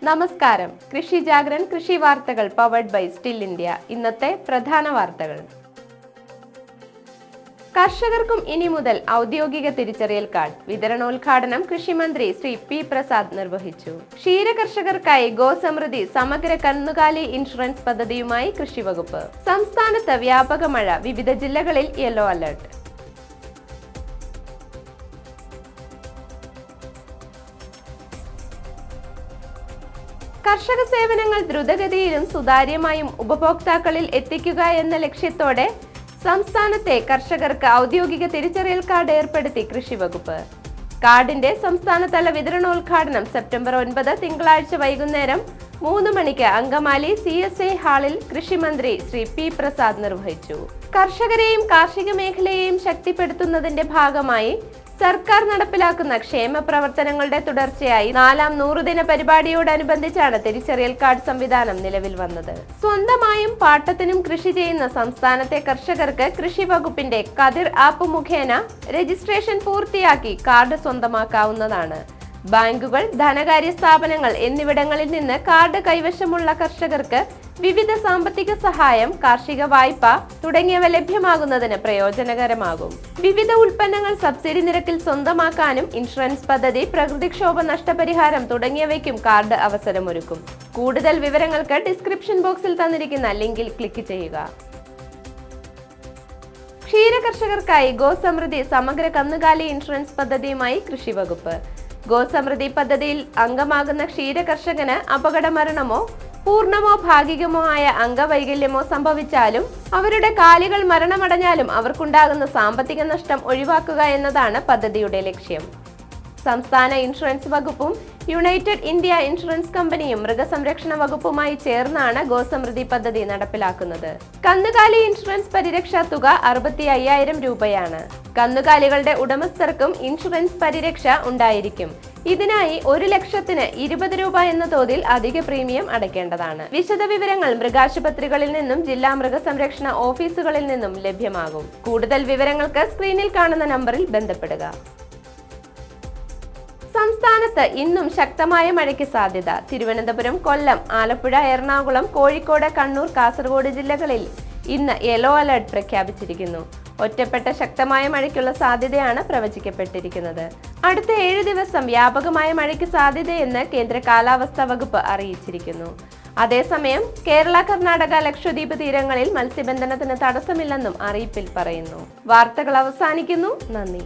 നമസ്കാരം. കൃഷി ജാഗ്രൻ കൃഷി വാർത്തകൾ പവർഡ് ബൈ സ്റ്റിൽ ഇന്ത്യ. ഇന്നത്തെ പ്രധാന വാർത്തകൾ. കർഷകർക്കും ഇനി മുതൽ ഔദ്യോഗിക തിരിച്ചറിയൽ കാർഡ്. വിതരണോദ്ഘാടനം കൃഷിമന്ത്രി ശ്രീ പി പ്രസാദ് നിർവഹിച്ചു. ക്ഷീര കർഷകർക്കായി ഗോസമൃദ്ധി സമഗ്ര കന്നുകാലി ഇൻഷുറൻസ് പദ്ധതിയുമായി കൃഷിവകുപ്പ്. സംസ്ഥാനത്ത് വ്യാപക മഴ, വിവിധ ജില്ലകളിൽ യെല്ലോ അലർട്ട്. കർഷക സേവനങ്ങൾ ദ്രുതഗതിയിലും സുതാര്യമായും ഉപഭോക്താക്കളിൽ എത്തിക്കുക എന്ന ലക്ഷ്യത്തോടെ സംസ്ഥാനത്തെ കർഷകർക്ക് ഔദ്യോഗിക തിരിച്ചറിയൽ കാർഡ് ഏർപ്പെടുത്തി കൃഷിവകുപ്പ്. കാർഡിന്റെ സംസ്ഥാനതല വിതരണോദ്ഘാടനം സെപ്റ്റംബർ 9 തിങ്കളാഴ്ച വൈകുന്നേരം 3 മണിക്ക് അങ്കമാലി CSI ഹാളിൽ കൃഷിമന്ത്രി ശ്രീ പി പ്രസാദ് നിർവഹിച്ചു. കർഷകരെയും കാർഷിക മേഖലയെയും ശക്തിപ്പെടുത്തുന്നതിന്റെ ഭാഗമായി സർക്കാർ നടപ്പിലാക്കുന്ന ക്ഷേമ പ്രവർത്തനങ്ങളുടെ തുടർച്ചയായി 4ാം 100 ദിന പരിപാടിയോടനുബന്ധിച്ചാണ് തിരിച്ചറിയൽ കാർഡ് സംവിധാനം നിലവിൽ വന്നത്. സ്വന്തമായും പാട്ടത്തിനും കൃഷി ചെയ്യുന്ന സംസ്ഥാനത്തെ കർഷകർക്ക് കൃഷി വകുപ്പിന്റെ കതിർ ആപ്പ് മുഖേന രജിസ്ട്രേഷൻ പൂർത്തിയാക്കി കാർഡ് സ്വന്തമാക്കാവുന്നതാണ്. ബാങ്കുകൾ, ധനകാര്യ സ്ഥാപനങ്ങൾ എന്നിവിടങ്ങളിൽ നിന്ന് കാർഡ് കൈവശമുള്ള കർഷകർക്ക് വിവിധ സാമ്പത്തിക സഹായം, കാർഷിക വായ്പ തുടങ്ങിയവ ലഭ്യമാകുന്നതിന് പ്രയോജനകരമാകും. വിവിധ ഉൽപ്പന്നങ്ങൾ സബ്സിഡി നിരക്കിൽ സ്വന്തമാക്കാനും ഇൻഷുറൻസ് പദ്ധതി, പ്രകൃതിക്ഷോഭ നഷ്ടപരിഹാരം തുടങ്ങിയവയ്ക്കും കാർഡ് അവസരമൊരുക്കും. കൂടുതൽ വിവരങ്ങൾക്ക് ഡിസ്ക്രിപ്ഷൻ ബോക്സിൽ തന്നിരിക്കുന്ന ലിങ്കിൽ ക്ലിക്ക് ചെയ്യുക. ക്ഷീര കർഷകർക്കായി ഗോസമൃദ്ധി സമഗ്ര കന്നുകാലി ഇൻഷുറൻസ് പദ്ധതിയുമായി കൃഷിവകുപ്പ്. ഗോസമൃദ്ധി പദ്ധതിയിൽ അംഗമാകുന്ന ക്ഷീര കർഷകന് അപകട മരണമോ പൂർണ്ണമോ ഭാഗികമോ ആയ അംഗവൈകല്യമോ സംഭവിച്ചാലും അവരുടെ കാലികൾ മരണമടഞ്ഞാലും അവർക്കുണ്ടാകുന്ന സാമ്പത്തിക നഷ്ടം ഒഴിവാക്കുക എന്നതാണ് പദ്ധതിയുടെ ലക്ഷ്യം. സംസ്ഥാന ഇൻഷുറൻസ് വകുപ്പും യുണൈറ്റഡ് ഇന്ത്യ ഇൻഷുറൻസ് കമ്പനിയും മൃഗസംരക്ഷണ വകുപ്പുമായി ചേർന്നാണ് ഗോസമൃദ്ധി പദ്ധതി നടപ്പിലാക്കുന്നത്. കന്നുകാലി ഇൻഷുറൻസ് പരിരക്ഷ തുക 65,000 രൂപയാണ്. കന്നുകാലികളുടെ ഉടമസ്ഥർക്കും ഇൻഷുറൻസ് പരിരക്ഷ ഉണ്ടായിരിക്കും. ഇതിനായി 1 ലക്ഷത്തിന് 20 രൂപ എന്ന തോതിൽ അധിക പ്രീമിയം അടയ്ക്കേണ്ടതാണ്. വിശദവിവരങ്ങൾ മൃഗാശുപത്രികളിൽ നിന്നും ജില്ലാ മൃഗസംരക്ഷണ ഓഫീസുകളിൽ നിന്നും ലഭ്യമാകും. കൂടുതൽ വിവരങ്ങൾക്ക് സ്ക്രീനിൽ കാണുന്ന നമ്പറിൽ ബന്ധപ്പെടുക. സംസ്ഥാനത്ത് ഇന്നും ശക്തമായ മഴയ്ക്ക് സാധ്യത. തിരുവനന്തപുരം, കൊല്ലം, ആലപ്പുഴ, എറണാകുളം, കോഴിക്കോട്, കണ്ണൂർ, കാസർഗോഡ് ജില്ലകളിൽ ഇന്ന് യെല്ലോ അലർട്ട് പ്രഖ്യാപിച്ചിരിക്കുന്നു. ഒറ്റപ്പെട്ട ശക്തമായ മഴയ്ക്കുള്ള സാധ്യതയാണ് പ്രവചിക്കപ്പെട്ടിരിക്കുന്നത്. അടുത്ത 7 ദിവസം വ്യാപകമായ മഴയ്ക്ക് സാധ്യതയെന്ന് കേന്ദ്ര കാലാവസ്ഥാ വകുപ്പ് അറിയിച്ചിരിക്കുന്നു. അതേസമയം കേരള, കർണാടക, ലക്ഷദ്വീപ് തീരങ്ങളിൽ മത്സ്യബന്ധനത്തിന് തടസ്സമില്ലെന്നും അറിയിപ്പിൽ പറയുന്നു. വാർത്തകൾ അവസാനിക്കുന്നു. നന്ദി.